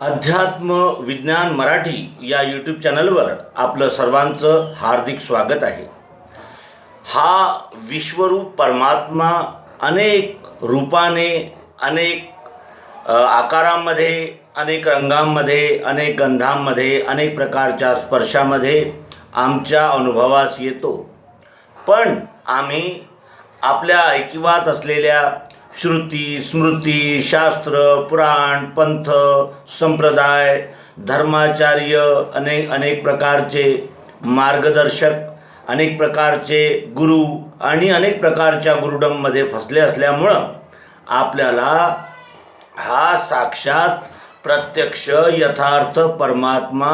अध्यात्म विज्ञान मराठी या यूट्यूब चॅनलवर आपलं सर्वांचं हार्दिक स्वागत आहे। हा विश्वरूप परमात्मा अनेक रूपाने, अनेक आकारांमध्ये, अनेक रंगांमध्ये, अनेक गंधांमध्ये, अनेक प्रकारच्या स्पर्शामध्ये आमच्या अनुभवास येतो। पण आम्ही आपल्या ऐकिवात असलेल्या श्रुती, स्मृती, शास्त्र, पुराण, पंथ, संप्रदाय, धर्माचार्य, अनेक प्रकारचे मार्गदर्शक, अनेक प्रकारचे गुरु आणि अनेक प्रकारच्या गुरुडममध्ये फसले असल्यामुळं आपल्याला हा साक्षात प्रत्यक्ष यथार्थ परमात्मा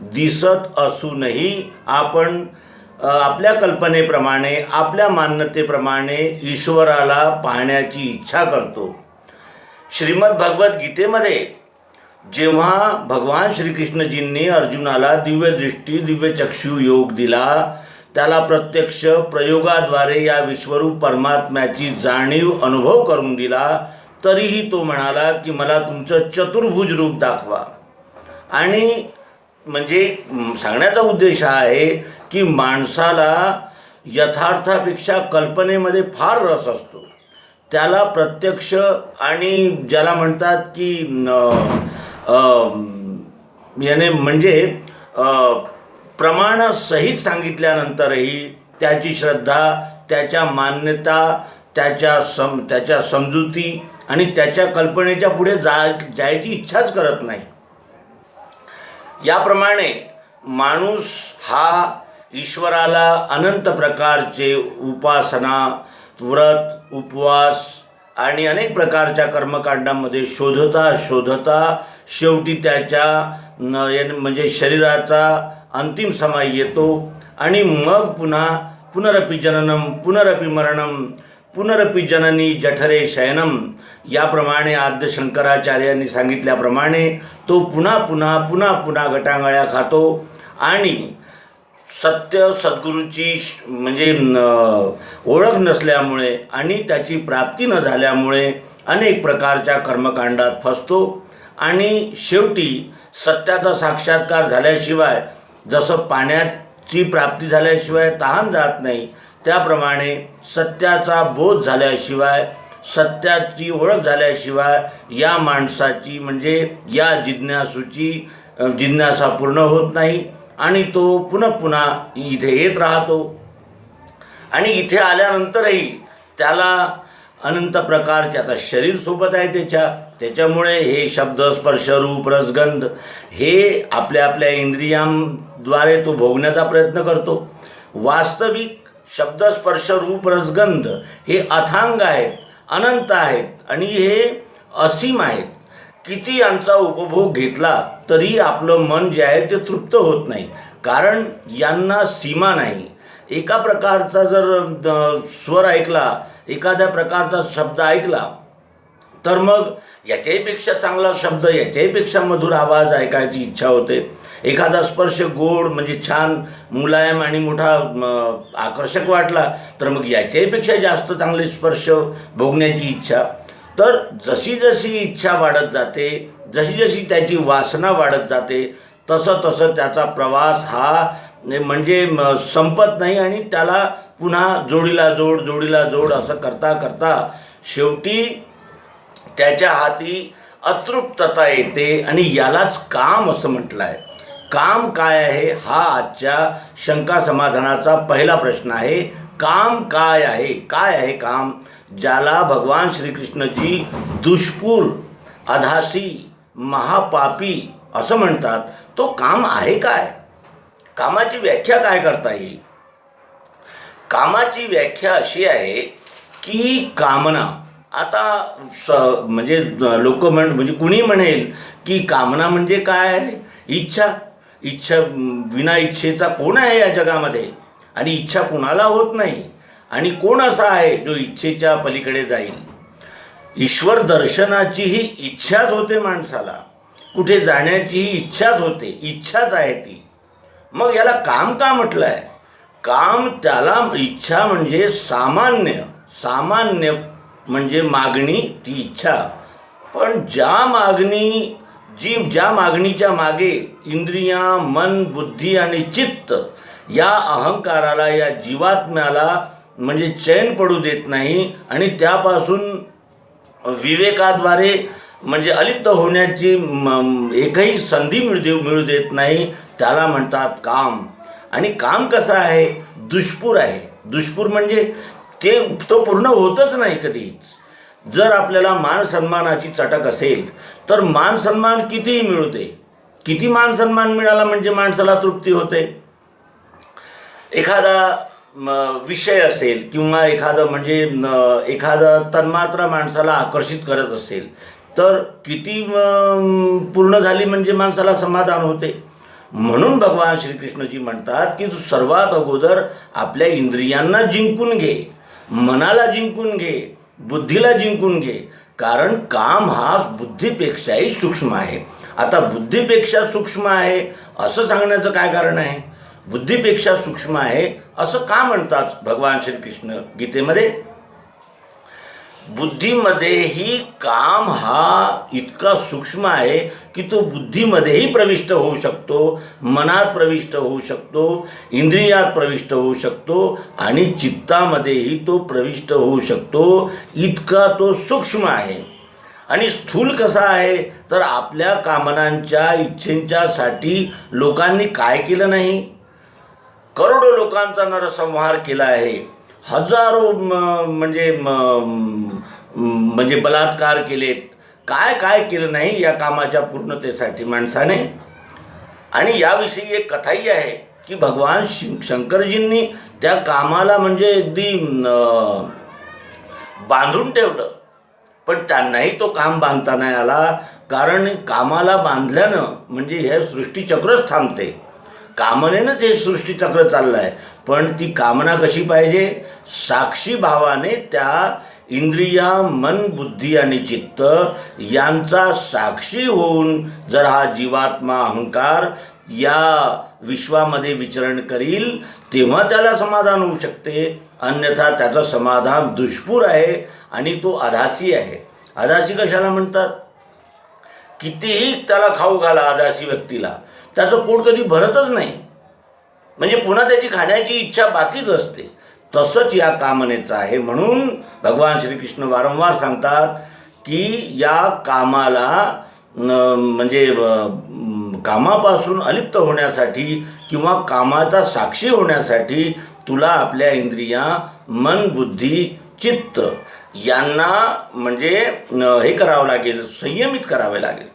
दिसत असूनही आपण आपल्या कल्पनेप्रमाणे, आपल्या मान्यतेप्रमाणे ईश्वराला पाहण्याची इच्छा करतो। श्रीमद भगवद्गीतेमध्ये जेव्हा भगवान श्रीकृष्णजींनी अर्जुनाला दिव्यदृष्टी, दिव्यचक्षु योग दिला, त्याला प्रत्यक्ष प्रयोगाद्वारे या विश्वरूप परमात्म्याची जाणीव अनुभव करून दिला, तरीही तो म्हणाला की मला तुमचं चतुर्भुज रूप दाखवा। आणि म्हणजे सांगण्याचा उद्देश हा आहे की माणसाला यथार्थापेक्षा कल्पनेमध्ये फार रस असतो। त्याला प्रत्यक्ष आणि ज्याला म्हणतात की याने म्हणजे प्रमाणासहित सांगितल्यानंतरही त्याची श्रद्धा, त्याच्या मान्यता, त्याच्या समजुती आणि त्याच्या कल्पनेच्या पुढे जायची इच्छाच करत नाही। याप्रमाणे माणूस हा ईश्वराला अनंत प्रकारचे उपासना, व्रत, उपवास आणि अनेक प्रकारच्या कर्मकांडांमध्ये शोधता शेवटी त्याच्या म्हणजे शरीराचा अंतिम समय येतो आणि मग पुन्हा पुनरपि जननम पुनरपि मरणम पुनरपि जननी जठरे शयनम याप्रमाणे आद्य शंकराचार्यांनी सांगितल्याप्रमाणे तो पुन्हा गटांगळ्या खातो आणि सत्य सद्गुरूची म्हणजे ओळख नसल्यामुळे आणि त्याची प्राप्ती न झाल्यामुळे अनेक प्रकारच्या कर्मकांडात फसतो आणि शेवटी सत्याचा साक्षात्कार झाल्याशिवाय, जसं पाण्याची प्राप्ती झाल्याशिवाय तहान जात नाही, त्याप्रमाणे सत्याचा बोध झाल्याशिवाय, सत्याची ओळख झाल्याशिवाय या माणसाची म्हणजे या जिज्ञासूची जिज्ञासा पूर्ण होत नाही आणि तो पुन्हा इथे येत राहतो। आणि इथे आल्यानंतरही त्याला अनंत प्रकारचे आता शरीर सोबत आहे त्याच्यामुळे हे शब्द, स्पर्श, रूप, रसगंध हे आपल्या इंद्रियांद्वारे तो भोगण्याचा प्रयत्न करतो। वास्तविक शब्द, स्पर्श, रूप, रसगंध हे अथांग आहेत, अनंत आहेत आणि हे असीम आहेत। किती यांचा उपभोग घेतला तरी आपलं मन जे आहे ते तृप्त होत नाही, कारण यांना सीमा नाही। एका प्रकारचा जर स्वर ऐकला, एखाद्या प्रकारचा शब्द ऐकला तर मग याच्याहीपेक्षा चांगला शब्द, याच्याहीपेक्षा मधुर आवाज ऐकायची इच्छा होते। एखादा स्पर्श गोड म्हणजे छान, मुलायम आणि मोठा आकर्षक वाटला तर मग याच्याहीपेक्षा जास्त चांगले स्पर्श भोगण्याची इच्छा। तर जशी इच्छा वाढत जाते, जशी त्याची वासना वाढत जाते, तसं त्याचा प्रवास हा म्हणजे संपत नाही आणि त्याला पुन्हा जोडीला जोड असं करता शेवटी त्याच्या हाती अतृप्तता येते आणि यालाच काम असं म्हटलं आहे। काम काय आहे हा आजच्या शंका समाधानाचा पहिला प्रश्न आहे। काम काय आहे? काय आहे काम? ज्याला भगवान श्रीकृष्णजी दुष्पूर, अधासी, महापापी असं म्हणतात, तो काम आहे काय? कामाची व्याख्या काय करता येईल? कामाची व्याख्या अशी आहे की कामना, आता म्हणजे लोक म्हणजे कुणी म्हणेल की कामना म्हणजे काय? इच्छा विना इच्छेचा कोण आहे या जगामध्ये? आणि इच्छा कोणाला होत नाही? आणि कोण असा आहे जो इच्छेच्या पलीकडे जाईल? ईश्वर दर्शनाचीही इच्छाच होते माणसाला, कुठे जाण्याचीही इच्छाच होते, इच्छाच आहे ती। मग याला काम का म्हटलं आहे? काम, त्याला इच्छा म्हणजे सामान्य म्हणजे मागणी, ती इच्छा। पण ज्या मागणी ज्या मागणीच्या मागे इंद्रिया, मन, बुद्धी आणि चित्त या अहंकाराला, या जीवात्म्याला म्हणजे चैन पडू देत नाही आणि त्यापासून विवेकाद्वारे म्हणजे अलिप्त होण्याची एकही संधी मिळू देत नाही, त्याला म्हणतात काम. आणि काम कसं आहे? दुष्पूर आहे. दुष्पूर म्हणजे तो पूर्ण होतच नाही कधीच. जर आपल्याला मान सन्मानाची चटक असेल तर मान सन्मान कितीही मिळू दे, किती मान सन्मान मिळाला म्हणजे माणसाला तृप्ती होते. एखादा विषय असेल किंवा एखादा तन्मात्रा माणसाला आकर्षित करत असेल तर किती पूर्ण झाली म्हणजे माणसाला समाधान होते. म्हणून भगवान श्रीकृष्णजी म्हणतात की तू सर्वात अगोदर आपल्या इंद्रियांना जिंकून घे, मनाला जिंकून घे, बुद्धीला जिंकून घे. कारण काम हा बुद्धीपेक्षाही सूक्ष्म आहे. आता बुद्धीपेक्षा सूक्ष्म आहे असं सांगण्याचं काय कारण आहे? बुद्धीपेक्षा सूक्ष्म आहे असं का म्हणतात भगवान श्रीकृष्ण गीतेमध्ये? बुद्धीमध्येही काम हा इतका सूक्ष्म आहे की तो बुद्धीमध्येही प्रविष्ट होऊ शकतो, मनात प्रविष्ट होऊ शकतो, इंद्रियात प्रविष्ट होऊ शकतो आणि चित्तामध्येही तो प्रविष्ट होऊ शकतो. इतका तो सूक्ष्म आहे. आणि स्थूल कसा आहे? तर आपल्या कामनांच्या, इच्छेंच्यासाठी लोकांनी काय केलं नाही? करोडो लोकांचा नरसंहार केला आहे. हजारो म्हणजे बलात्कार केलेत. काय केलं नाही या कामाच्या पूर्णतेसाठी माणसाने. आणि याविषयी एक कथाही आहे की भगवान शंकरजींनी त्या कामाला म्हणजे अगदी बांधून ठेवलं, पण त्यांनाही तो काम बांधता नाही आला. कारण कामाला बांधल्यानं म्हणजे हे सृष्टीचक्रच थांबते. कामनेनंच हे सृष्टीचक्र चाललं आहे. पण ती कामना कशी पाहिजे? साक्षी भावाने त्या इंद्रिया, मन, बुद्धी आणि चित्त यांचा साक्षी होऊन जर हा जीवात्मा अहंकार या विश्वामध्ये विचरण करील तेव्हा त्याला समाधान होऊ शकते. अन्यथा त्याचं समाधान दुष्पूर आहे आणि तो अधासी आहे. अधासी कशाला म्हणतात? कितीही त्याला खाऊ घाला अधासी व्यक्तीला, त्याचं पोट कधी भरतच नाही. म्हणजे पुन्हा त्याची खाण्याची इच्छा बाकीच असते. तसंच या कामनेचं आहे. म्हणून भगवान श्रीकृष्ण वारंवार सांगतात की या कामाला म्हणजे कामापासून अलिप्त होण्यासाठी किंवा कामाचा साक्षी होण्यासाठी तुला आपल्या इंद्रिया, मन, बुद्धी, चित्त यांना म्हणजे हे करावं लागेल, संयमित करावे लागेल.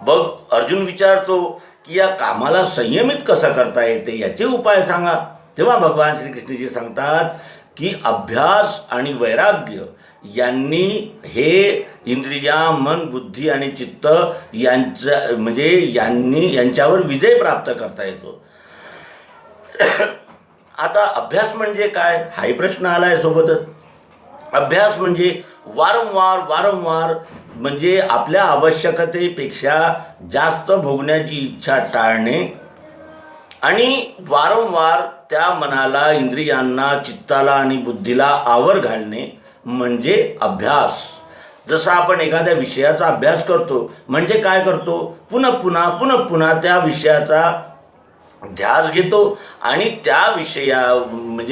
बघ, अर्जुन विचारतो की या कामाला संयमित कसं करता येते, याचे उपाय सांगा. तेव्हा भगवान श्रीकृष्णजी सांगतात की अभ्यास आणि वैराग्य यांनी हे इंद्रिया, मन, बुद्धी आणि चित्त यांच्यावर विजय प्राप्त करता येतो. आता अभ्यास म्हणजे काय, हाही प्रश्न आला आहे सोबतच. अभ्यास म्हणजे वारंवार म्हणजे आपल्या आवश्यकतेपेक्षा जास्त भोगण्याची इच्छा टाळणे आणि वारंवार त्या मनाला, इंद्रियांना, चित्ताला आणि बुद्धीला आवर घालणे म्हणजे अभ्यास. जसं आपण एखाद्या विषयाचा अभ्यास करतो म्हणजे काय करतो? पुन्हा त्या विषयाचा ध्यास घेतो आणि त्या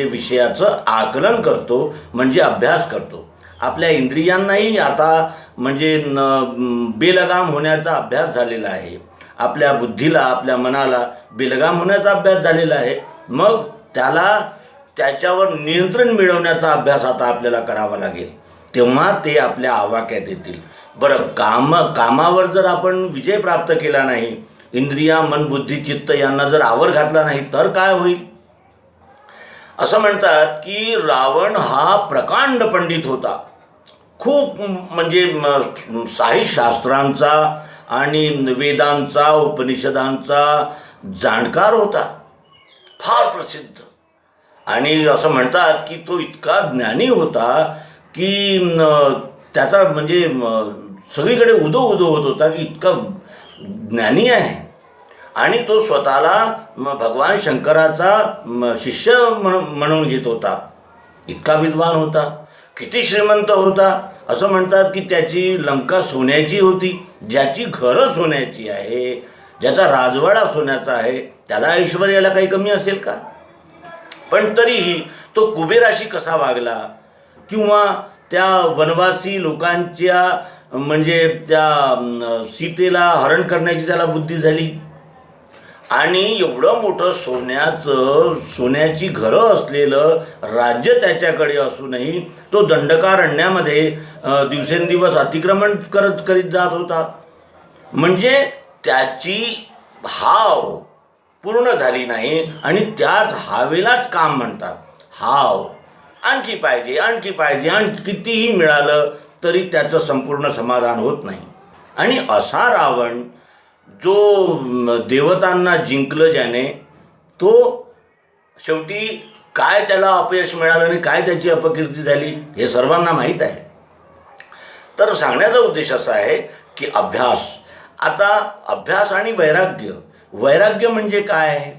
विषयाचं आकलन करतो म्हणजे अभ्यास करतो. आपल्या इंद्रियांनाही आता म्हणजे बेलगाम होण्याचा अभ्यास झालेला आहे. आपल्या बुद्धीला, आपल्या मनाला बेलगाम होण्याचा अभ्यास झालेला आहे. मग त्याच्यावर नियंत्रण मिळवण्याचा अभ्यास आता आपल्याला करावा लागेल. तेव्हा ते आपल्या आवाक्यात येतील. बरं, कामावर जर आपण विजय प्राप्त केला नाही, इंद्रिया, मन, बुद्धी, चित्त यांना जर आवर घातला नाही तर काय होईल? असं म्हणतात की रावण हा प्रकांड पंडित होता. खूप म्हणजे साही शास्त्रांचा आणि वेदांचा, उपनिषदांचा जाणकार होता, फार प्रसिद्ध. आणि असं म्हणतात की तो इतका ज्ञानी होता की त्याचा म्हणजे सगळीकडे उदो होत होता की इतका ज्ञानी आहे. आणि तो स्वतःला भगवान शंकराचा शिष्य म्हणून घेत होता. इतका विद्वान होता. किती श्रीमंत होता? असं म्हणतात की त्याची लंका सोन्याची होती. ज्याची घरं सोन्याची आहे, ज्याचा राजवाडा सोन्याचा आहे, त्याला ऐश्वर्याला काही कमी असेल का? पण तरीही तो कुबेराशी कसा वागला, किंवा त्या वनवासी लोकांच्या म्हणजे त्या सीतेला हरण करण्याची त्याला बुद्धी झाली. आणि एवढं मोठं सोन्याची घरं असलेलं राज्य त्याच्याकडे असूनही तो दंडकारण्यामध्ये दिवसेंदिवस अतिक्रमण करीत जात होता. म्हणजे त्याची हाव पूर्ण झाली नाही, आणि त्याच हावेलाच काम म्हणतात. हाव आणखी पाहिजे, आणखी पाहिजे, आणखी कितीही मिळालं तरी त्याचं संपूर्ण समाधान होत नाही. आणि असा रावण जो देवतांना जिंकलं ज्याने, तो शेवटी काय त्याला अपयश मिळालं आणि काय त्याची अपकीर्ती झाली हे सर्वांना माहीत आहे. तर सांगण्याचा उद्देश असा आहे की आता अभ्यास आणि वैराग्य म्हणजे काय?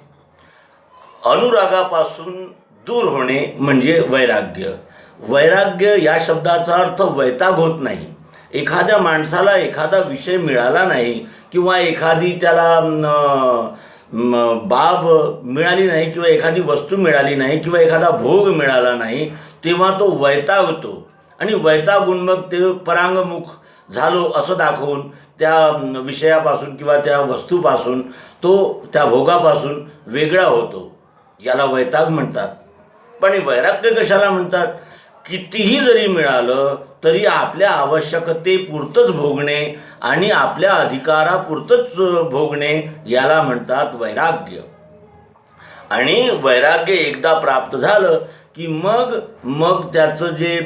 अनुरागापासून दूर होणे म्हणजे वैराग्य या शब्दाचा अर्थ वैताग होत नाही. एखाद्या माणसाला एखादा विषय मिळाला नाही, किंवा एखादी त्याला बाब मिळाली नाही, किंवा एखादी वस्तू मिळाली नाही, किंवा एखादा भोग मिळाला नाही, तेव्हा तो वैतागतो. आणि वैतागून मग ते परांगमुख झालो असं दाखवून त्या विषयापासून किंवा त्या वस्तूपासून, तो त्या भोगापासून वेगळा होतो. याला वैताग म्हणतात. पण वैराग्य कशाला म्हणतात? कितीही जरी मिळालं तरी आपल्या आवश्यकतेपुरतंच भोगणे आणि आपल्या अधिकारापुरतंच भोगणे, याला म्हणतात वैराग्य. आणि वैराग्य एकदा प्राप्त झालं की मग त्याचं जे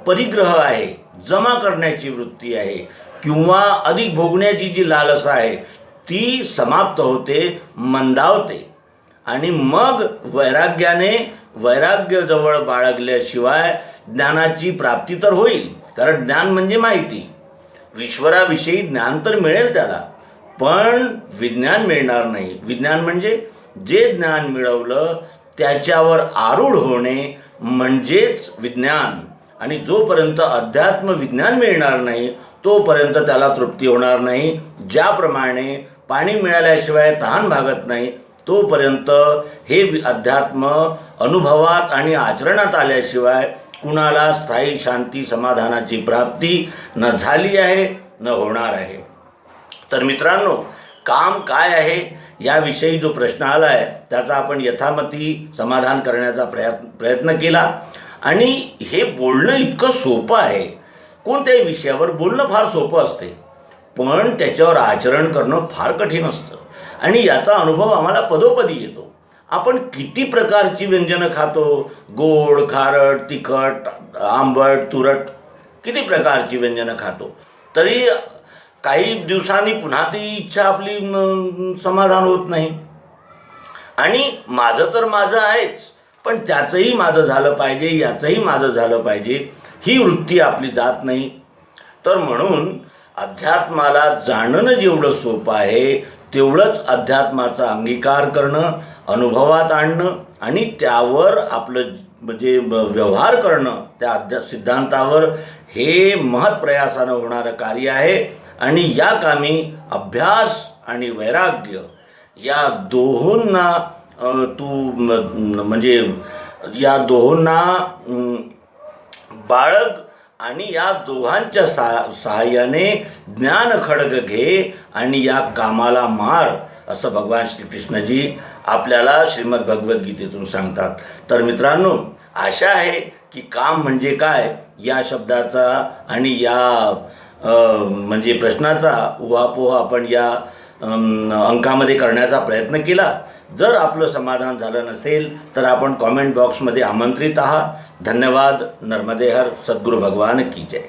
परिग्रह आहे, जमा करण्याची वृत्ती आहे, किंवा अधिक भोगण्याची जी लालसा आहे, ती समाप्त होते, मंदावते. आणि मग वैराग्य जवळ बाळगल्याशिवाय ज्ञानाची प्राप्ती तर होईल. कारण ज्ञान म्हणजे माहिती. ईश्वराविषयी ज्ञान तर मिळेल त्याला, पण विज्ञान मिळणार नाही. विज्ञान म्हणजे जे ज्ञान मिळवलं त्याच्यावर आरूढ होणे म्हणजेच विज्ञान. आणि जोपर्यंत अध्यात्म विज्ञान मिळणार नाही तोपर्यंत त्याला तृप्ती होणार नाही. ज्याप्रमाणे पाणी मिळाल्याशिवाय तहान भागत नाही, तोपर्यंत हे अध्यात्म अनुभवात आणि आचरणात आल्याशिवाय कुणाला स्थायी शांती समाधानाची प्राप्ती न झाली आहे, न होणार आहे. तर मित्रांनो, काम काय आहे याविषयी जो प्रश्न आला आहे त्याचा आपण यथामती समाधान करण्याचा प्रयत्न केला. आणि हे बोलणं इतकं सोपं आहे. कोणत्याही विषयावर बोलणं फार सोपं असते, पण त्याच्यावर आचरण करणं फार कठीण असतं. आणि याचा अनुभव आम्हाला पदोपदी येतो. आपण किती प्रकारची व्यंजनं खातो, गोड, खारट, तिखट, आंबट, तुरट, किती प्रकारची व्यंजनं खातो. तरी काही दिवसांनी पुन्हा ती इच्छा आपली समाधान होत नाही. आणि माझं आहेच, पण त्याचंही माझं झालं पाहिजे, याचंही माझं झालं पाहिजे, ही वृत्ती आपली जात नाही. तर म्हणून अध्यात्माला जाणणं जेवढं सोपं आहे तेवढंच अध्यात्माचा अंगीकार करणं, अनुभवात आणणं आणि त्यावर आपलं म्हणजे व्यवहार करणं त्या सिद्धांतावर, हे महत्प्रयासानं होणारं कार्य आहे. आणि या कामी अभ्यास आणि वैराग्य या दोहोंना म्हणजे या दोहोंना बाळग आणि या दोघांच्या सहाय्याने ज्ञान खड्ग घे आणि या कामाला मार, असं भगवान श्रीकृष्णजी आपल्याला श्रीमद भगवद्गीतेतून सांगतात. तर मित्रांनो, आशा आहे की काम म्हणजे काय या शब्दाचा आणि या म्हणजे प्रश्नाचा उहापोह आपण या अंकामध्ये करण्याचा प्रयत्न केला. जर आपलं समाधान झालं नसेल तर आपण कॉमेंट बॉक्समध्ये आमंत्रित आहात. धन्यवाद. नर्मदे हर. सद्गुरू भगवान की जय.